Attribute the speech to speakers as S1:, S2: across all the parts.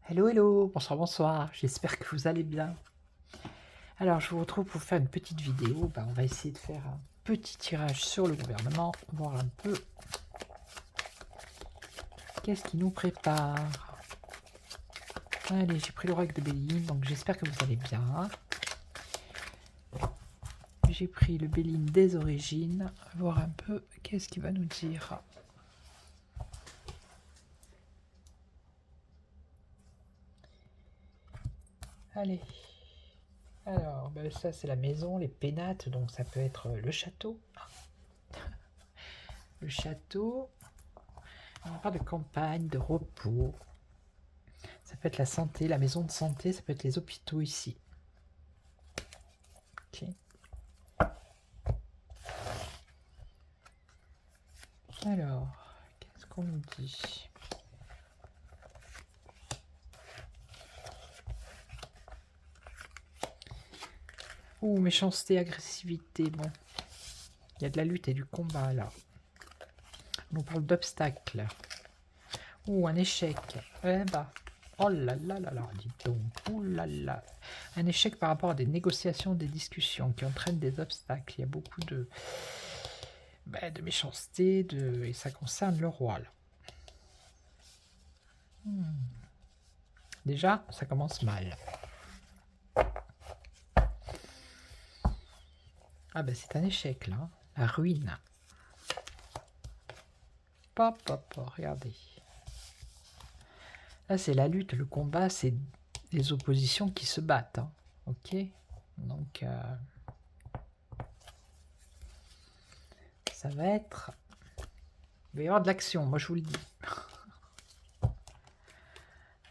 S1: Hello, hello, bonsoir, bonsoir, j'espère que vous allez bien. Alors, je vous retrouve pour faire une petite vidéo. On va essayer de faire un petit tirage sur le gouvernement, voir un peu qu'est-ce qui nous prépare. Allez, j'ai pris l'oracle de Béline, donc j'espère que vous allez bien. J'ai pris le Béline des origines, voir un peu qu'est-ce qu'il va nous dire. Allez. Alors, ça c'est la maison, les pénates, donc ça peut être le château. Le château, on parle de campagne, de repos. Ça peut être la santé, la maison de santé, ça peut être les hôpitaux ici. Ok. Alors, qu'est-ce qu'on nous dit? Ouh, méchanceté, agressivité, bon. Il y a de la lutte et du combat là. On nous parle d'obstacles. Ouh, un échec. Eh bah. Oh là là là là, dis donc. Ouh là là. Un échec par rapport à des négociations, des discussions qui entraînent des obstacles. Il y a beaucoup de méchanceté, et ça concerne le roi là. Déjà, ça commence mal. Ah ben c'est un échec là, la ruine. Pop, pop, pop, regardez. Là c'est la lutte, le combat, c'est les oppositions qui se battent. Hein. Ok. Donc ça va être... Il va y avoir de l'action, moi je vous le dis.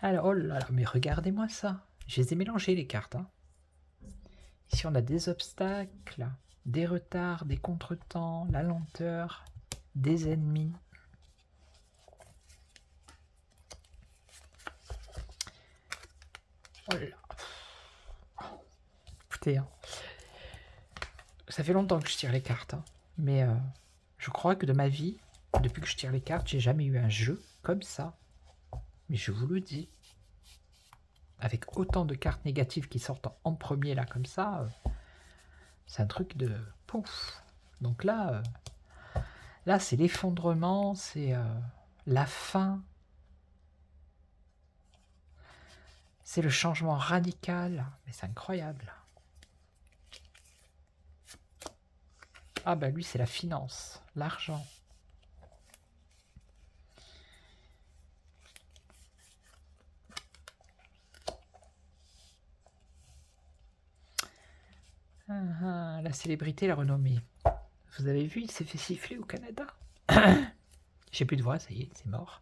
S1: Alors, oh là là, mais regardez-moi ça. Je les ai mélangées les cartes. Hein. Ici on a des obstacles, des retards, des contretemps, la lenteur, des ennemis. Oh là. Écoutez, hein. Ça fait longtemps que je tire les cartes, hein. Mais je crois que de ma vie, depuis que je tire les cartes, j'ai jamais eu un jeu comme ça. Mais je vous le dis, avec autant de cartes négatives qui sortent en premier là comme ça, c'est un truc de pouf. Donc là, là c'est l'effondrement, c'est la fin, c'est le changement radical. Mais c'est incroyable. Ah bah lui c'est la finance, l'argent. La célébrité, la renommée. Vous avez vu, il s'est fait siffler au Canada. J'ai plus de voix, ça y est, c'est mort.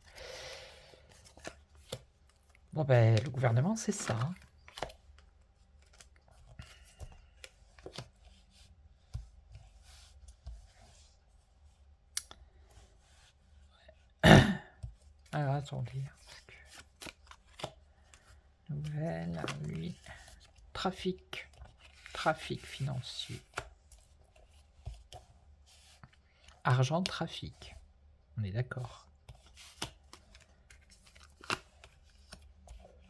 S1: Bon ben, le gouvernement, c'est ça. Alors attendez. Nouvelle, lui. Trafic. Trafic financier. Argent, trafic. On est d'accord.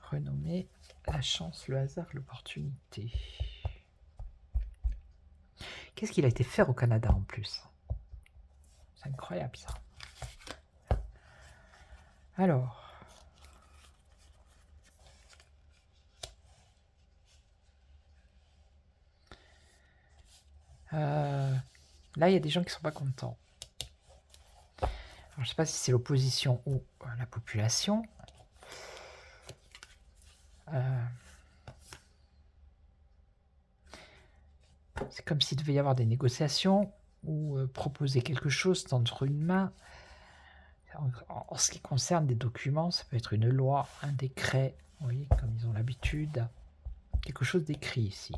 S1: Renommée, la chance, le hasard, l'opportunité. Qu'est-ce qu'il a été faire au Canada en plus? C'est incroyable ça. Alors. Là, il y a des gens qui sont pas contents. Alors, je ne sais pas si c'est l'opposition ou la population. C'est comme s'il devait y avoir des négociations ou proposer quelque chose, tendre une main. En ce qui concerne des documents, ça peut être une loi, un décret, vous voyez, comme ils ont l'habitude. Quelque chose d'écrit ici.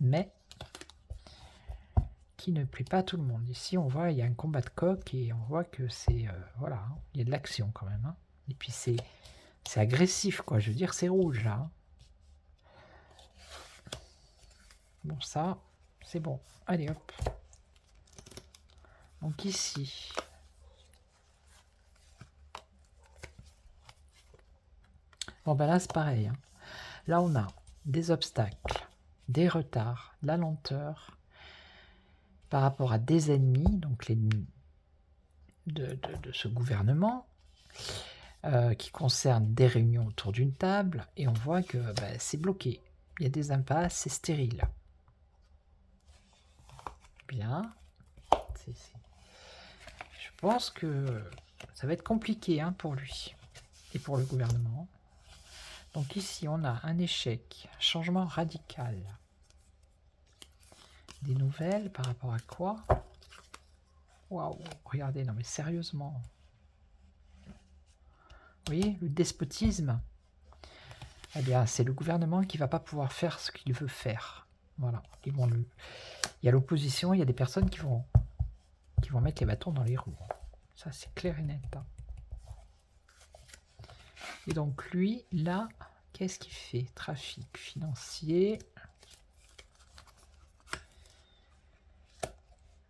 S1: Mais qui ne plaît pas à tout le monde. Ici, on voit, il y a un combat de coq et on voit que c'est... voilà, hein, il y a de l'action quand même. Hein. Et puis c'est agressif, quoi. Je veux dire, c'est rouge, là. Hein. Bon, ça, c'est bon. Allez, hop. Donc ici... Bon, ben là, c'est pareil. Hein. Là, on a des obstacles, des retards, de la lenteur par rapport à des ennemis, donc l'ennemi de ce gouvernement, qui concerne des réunions autour d'une table, et on voit que ben, c'est bloqué. Il y a des impasses, c'est stérile. Bien. Je pense que ça va être compliqué hein, pour lui et pour le gouvernement. Donc ici, on a un échec, un changement radical. Des nouvelles par rapport à quoi? Waouh, regardez, non mais sérieusement. Vous voyez, le despotisme, eh bien, c'est le gouvernement qui ne va pas pouvoir faire ce qu'il veut faire. Voilà. Il y a l'opposition, il y a des personnes qui vont mettre les bâtons dans les roues. Ça, c'est clair et net. Hein. Et donc, lui, là, qu'est-ce qu'il fait? Trafic financier.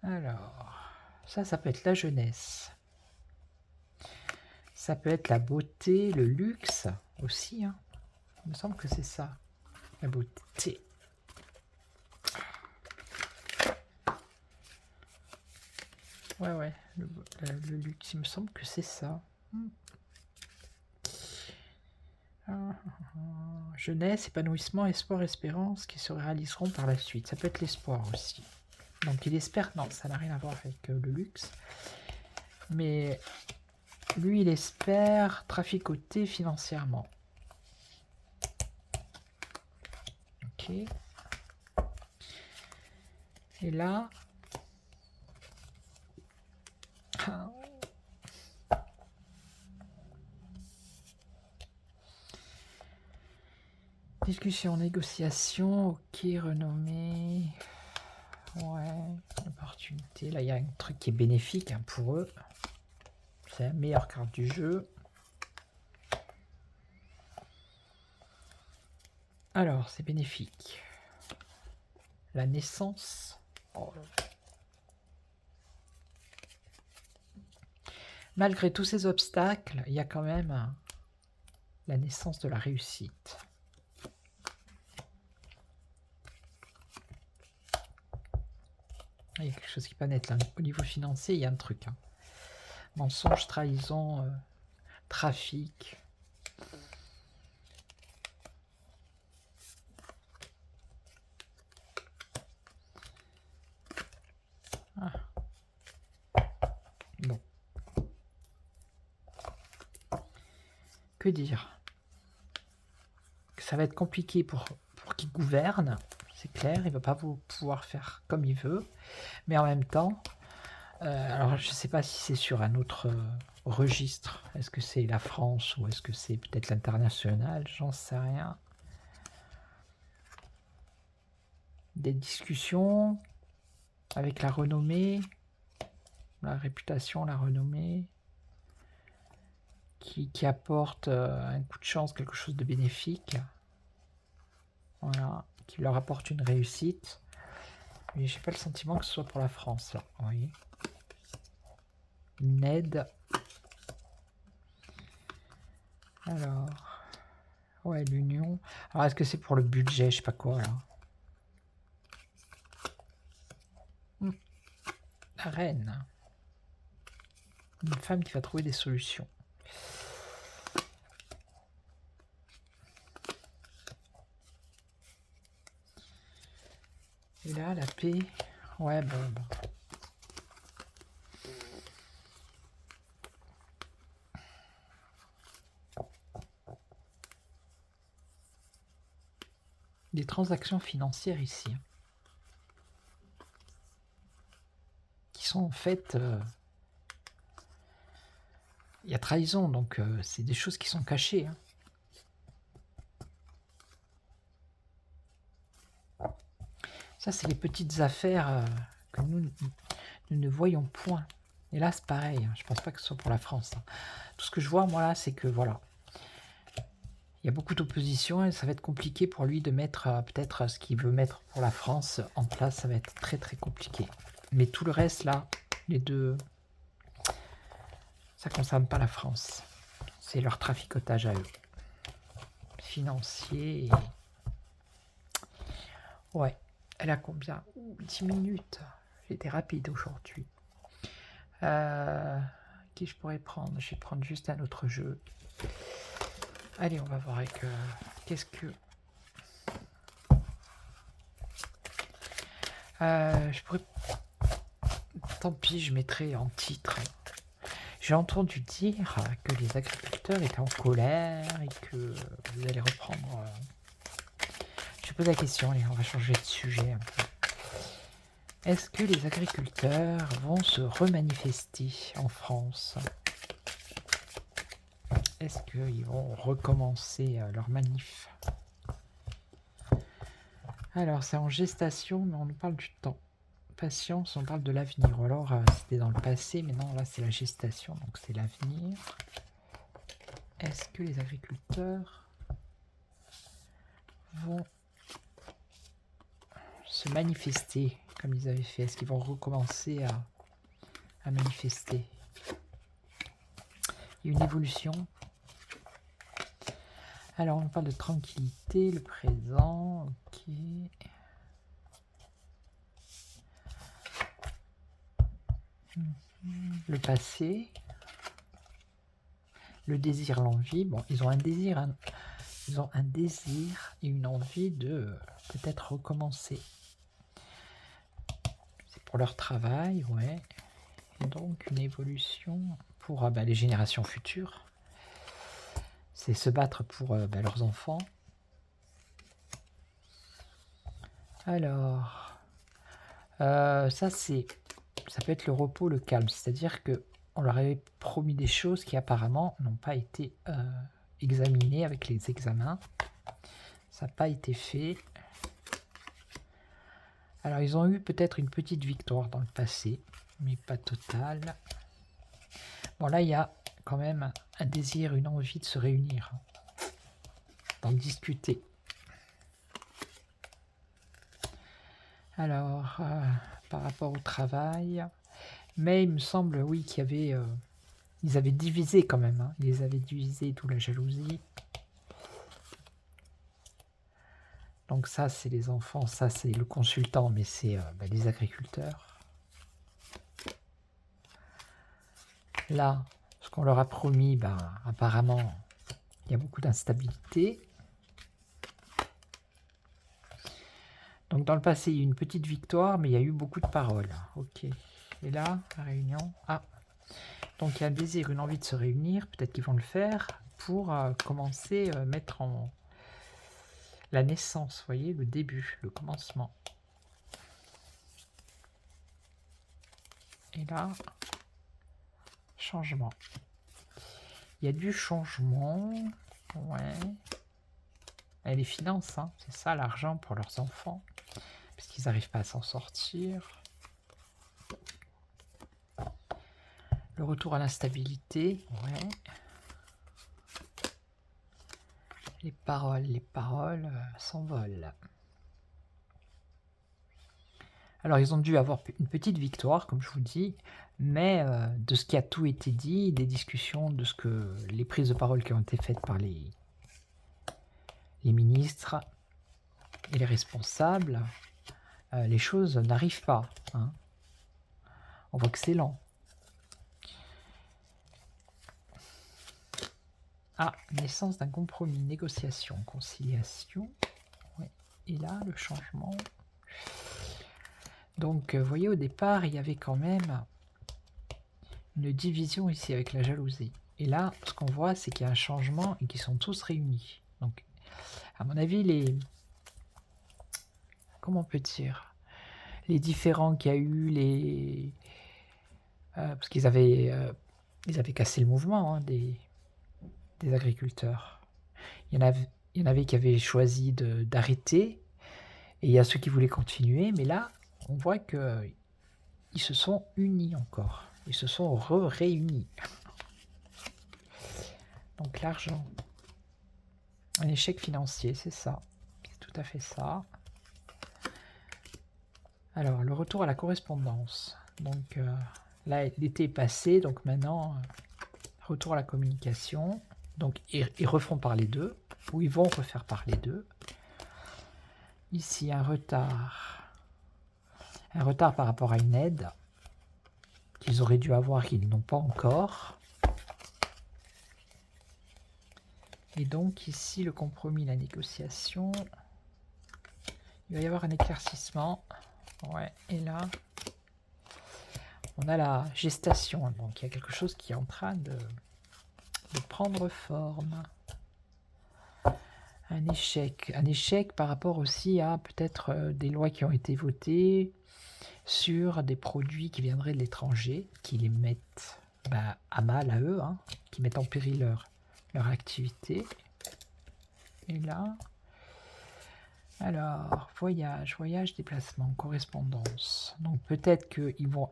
S1: Alors, ça peut être la jeunesse. Ça peut être la beauté, le luxe aussi. Hein. Il me semble que c'est ça, la beauté. Ouais, le luxe, il me semble que c'est ça. Jeunesse, épanouissement, espoir, espérance qui se réaliseront par la suite. Ça peut être l'espoir aussi. Donc il espère, non, ça n'a rien à voir avec le luxe. Mais lui, il espère traficoter financièrement. Ok. Et là... Discussion, négociation, ok, renommée... Ouais, opportunité. Là, il y a un truc qui est bénéfique hein, pour eux. C'est la meilleure carte du jeu. Alors, c'est bénéfique. La naissance. Oh. Malgré tous ces obstacles, il y a quand même la naissance de la réussite. Il y a quelque chose qui n'est pas net là. Au niveau financier, il y a un truc. Hein. Mensonge, trahison, trafic. Ah. Bon. Que dire? Que ça va être compliqué pour qu'il gouverne. C'est clair, il ne va pas pouvoir faire comme il veut. Mais en même temps, alors je ne sais pas si c'est sur un autre registre. Est-ce que c'est la France ou est-ce que c'est peut-être l'international? J'en sais rien. Des discussions avec la renommée, la réputation, la renommée, qui apporte un coup de chance, quelque chose de bénéfique. Voilà, qui leur apporte une réussite. Mais j'ai pas le sentiment que ce soit pour la France, là. Oui. Une aide. Alors, ouais, l'union. Alors, est-ce que c'est pour le budget? Je sais pas quoi, là. La reine. Une femme qui va trouver des solutions. Et là, la paix. Ouais, bon. Des transactions financières ici. Qui sont en fait... il y a trahison, donc c'est des choses qui sont cachées. Hein. Ça, c'est les petites affaires que nous ne voyons point. Et là, c'est pareil. Hein. Je ne pense pas que ce soit pour la France. Hein. Tout ce que je vois, moi, là, c'est que, voilà. Il y a beaucoup d'opposition et ça va être compliqué pour lui de mettre peut-être ce qu'il veut mettre pour la France en place. Ça va être très, très compliqué. Mais tout le reste, là, les deux, ça ne concerne pas la France. C'est leur traficotage à eux. financier. Ouais, elle a combien? 10 minutes. J'étais rapide aujourd'hui. Qui je pourrais prendre? Je vais prendre juste un autre jeu. Allez, on va voir avec... qu'est-ce que... je pourrais... Tant pis, je mettrai en titre. J'ai entendu dire que les agriculteurs étaient en colère et que vous allez reprendre... Je pose la question, allez, on va changer de sujet un peu. Est-ce que les agriculteurs vont se remanifester en France? Est-ce qu'ils vont recommencer leur manif? Alors, c'est en gestation, mais on nous parle du temps. Patience, on parle de l'avenir. Ou alors, c'était dans le passé, mais non, là, c'est la gestation, donc c'est l'avenir. Est-ce que les agriculteurs vont se manifester comme ils avaient fait? Est-ce qu'ils vont recommencer à manifester? Il y a une évolution. Alors, on parle de tranquillité, le présent, ok. Le passé, le désir, l'envie. Bon, ils ont un désir, et une envie de peut-être recommencer. C'est pour leur travail, ouais. Et donc une évolution pour les générations futures. C'est se battre pour leurs enfants. Alors, ça peut être le repos, le calme. C'est-à-dire que on leur avait promis des choses qui apparemment n'ont pas été examinées avec les examens. Ça n'a pas été fait. Alors, ils ont eu peut-être une petite victoire dans le passé, mais pas totale. Bon, là, il y a quand même un désir, une envie de se réunir, d'en discuter. Alors, par rapport au travail, mais il me semble, oui, qu'il y avait... ils avaient divisé quand même, hein. Ils les avaient divisés, d'où la jalousie. Donc ça, c'est les enfants, ça, c'est le consultant, mais c'est les agriculteurs. Là, ce qu'on leur a promis, apparemment, il y a beaucoup d'instabilité. Donc dans le passé, il y a eu une petite victoire, mais il y a eu beaucoup de paroles. Ok. Et là, la réunion... Ah. Donc il y a un désir, une envie de se réunir. Peut-être qu'ils vont le faire pour commencer à mettre en... la naissance, vous voyez, le début, le commencement. Et là, changement. Il y a du changement. Ouais. Et les finances, hein, c'est ça l'argent pour leurs enfants. Parce qu'ils n'arrivent pas à s'en sortir. Le retour à l'instabilité. Ouais. Les paroles s'envolent. Alors, ils ont dû avoir une petite victoire, comme je vous dis, mais de ce qui a tout été dit, des discussions, de ce que les prises de parole qui ont été faites par les ministres et les responsables, les choses n'arrivent pas. Hein. On voit que c'est lent. Ah, naissance d'un compromis, négociation, conciliation. Ouais. Et là, le changement. Donc, vous voyez, au départ, il y avait quand même une division ici avec la jalousie. Et là, ce qu'on voit, c'est qu'il y a un changement et qu'ils sont tous réunis. Donc, à mon avis, comment on peut dire, les différends qu'il y a eu, parce qu'ils avaient cassé le mouvement hein, des agriculteurs. Il y en avait qui avaient choisi d'arrêter, et il y a ceux qui voulaient continuer, mais là, on voit qu'ils se sont unis encore. Ils se sont réunis. Donc l'argent. Un échec financier, c'est ça. C'est tout à fait ça. Alors, le retour à la correspondance. Donc, là, l'été est passé, donc maintenant, retour à la communication. Donc, ils refont parler d'eux, ou ils vont refaire parler d'eux. Ici, un retard. Un retard par rapport à une aide qu'ils auraient dû avoir, qu'ils n'ont pas encore. Et donc, ici, le compromis, la négociation. Il va y avoir un éclaircissement. Ouais, et là, on a la gestation. Donc, il y a quelque chose qui est en train de prendre forme. Un échec par rapport aussi à peut-être des lois qui ont été votées sur des produits qui viendraient de l'étranger, qui les mettent à mal à eux, hein, qui mettent en péril leur activité. Et là, alors, voyage, déplacement, correspondance. Donc peut-être qu'ils vont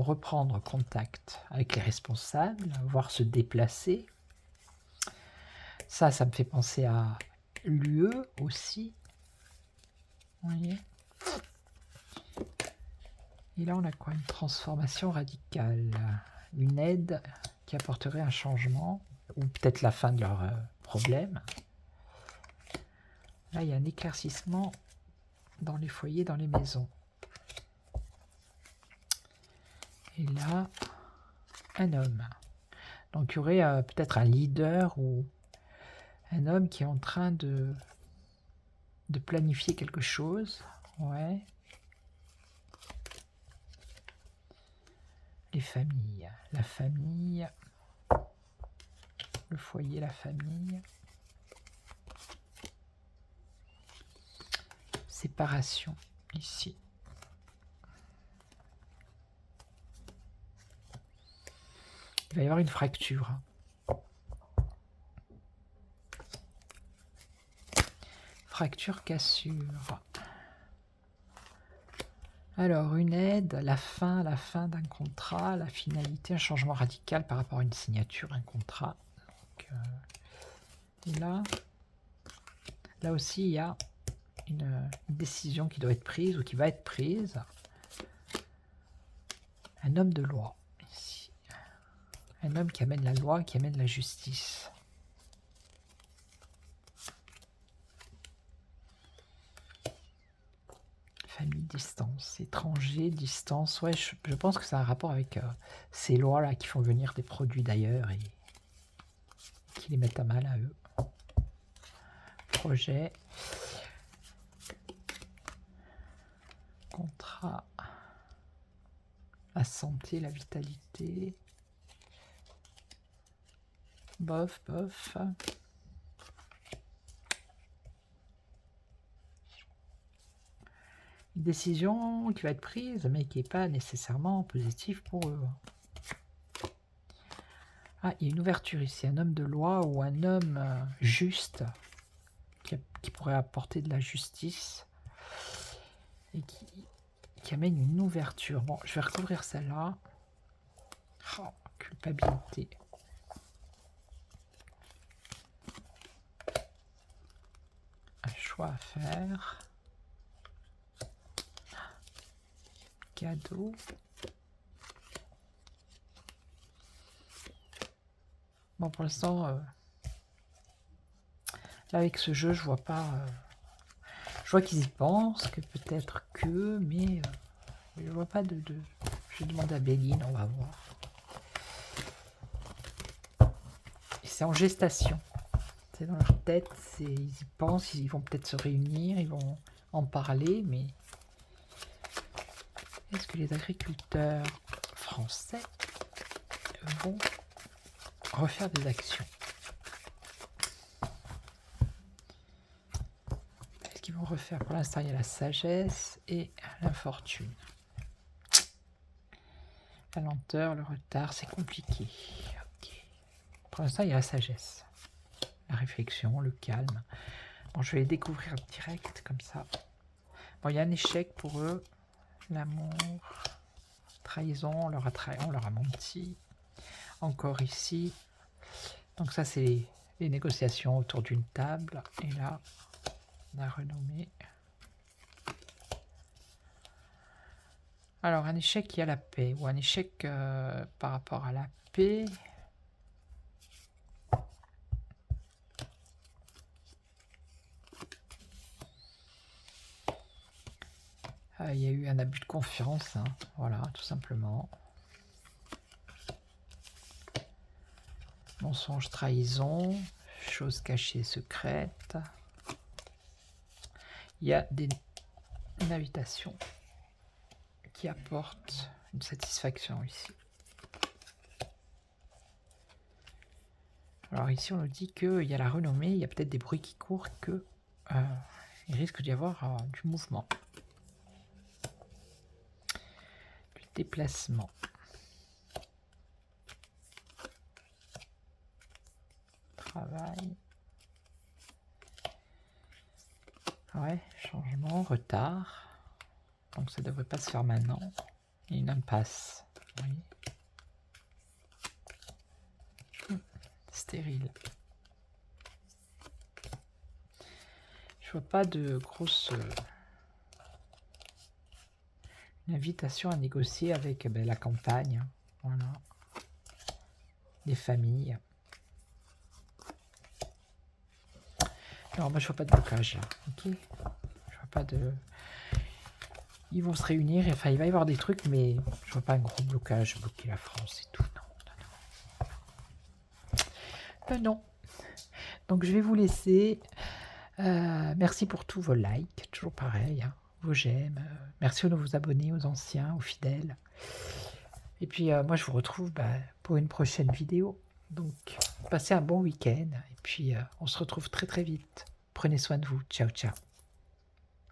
S1: reprendre contact avec les responsables, voire se déplacer. Ça me fait penser à l'UE aussi. Vous voyez ? Et là, on a quoi? Une transformation radicale. Une aide qui apporterait un changement, ou peut-être la fin de leur problème. Là, il y a un éclaircissement dans les foyers, dans les maisons. Et là, un homme. Donc, il y aurait peut-être un leader ou un homme qui est en train de planifier quelque chose. Ouais. Les familles. La famille. Le foyer, la famille. Séparation, ici. Il va y avoir une fracture. Fracture, cassure. Alors, une aide, la fin d'un contrat, la finalité, un changement radical par rapport à une signature, un contrat. Donc, et là aussi, il y a une décision qui doit être prise ou qui va être prise. Un homme de loi, ici. Un homme qui amène la loi, qui amène la justice. Famille, distance, étranger, distance. Ouais, je pense que ça a un rapport avec ces lois-là qui font venir des produits d'ailleurs et qui les mettent à mal à eux. Projet. Contrat. La santé, la vitalité. Bof. Une décision qui va être prise, mais qui n'est pas nécessairement positive pour eux. Ah, il y a une ouverture ici, un homme de loi ou un homme juste qui pourrait apporter de la justice et qui amène une ouverture. Bon, je vais recouvrir celle-là. Oh, culpabilité. Un choix à faire. Cadeau. Bon, pour l'instant, là avec ce jeu, je vois pas. Je vois qu'ils y pensent, que peut-être que, mais je vois pas de. Je demande à Béline, on va voir. Et c'est en gestation. C'est dans leur tête, ils y pensent, ils vont peut-être se réunir, ils vont en parler, mais est-ce que les agriculteurs français vont refaire des actions? Est-ce qu'ils vont refaire? Pour l'instant, il y a la sagesse et l'infortune. La lenteur, le retard, c'est compliqué. Okay. Pour l'instant, il y a la sagesse. La réflexion, le calme. Bon, je vais les découvrir direct, comme ça. Bon, il y a un échec pour eux. L'amour, trahison, on leur a menti. Encore ici. Donc ça, c'est les négociations autour d'une table. Et là, on a renommé. Alors, un échec qui a la paix, ou un échec par rapport à la paix. Il y a eu un abus de confiance, hein. Voilà, tout simplement. Mensonge, trahison, choses cachées, secrètes. Il y a une invitation qui apporte une satisfaction ici. Alors ici, on nous dit qu'il y a la renommée, il y a peut-être des bruits qui courent, que il risque d'y avoir du mouvement, du déplacement. Travail. Ouais, changement, retard. Donc ça devrait pas se faire maintenant. Et une impasse. Oui. Stérile. Je vois pas de grosse une invitation à négocier avec la campagne. Voilà. Les familles. Non, moi je vois pas de blocage là. Ok. Je vois pas de. Ils vont se réunir, enfin il va y avoir des trucs, mais je vois pas un gros blocage, bloquer la France et tout. Non. Non. Donc je vais vous laisser. Merci pour tous vos likes, toujours pareil, hein, vos j'aime. Merci aux nouveaux abonnés, aux anciens, aux fidèles. Et puis moi je vous retrouve pour une prochaine vidéo. Donc passez un bon week-end et puis on se retrouve très très vite. Prenez soin de vous. Ciao ciao.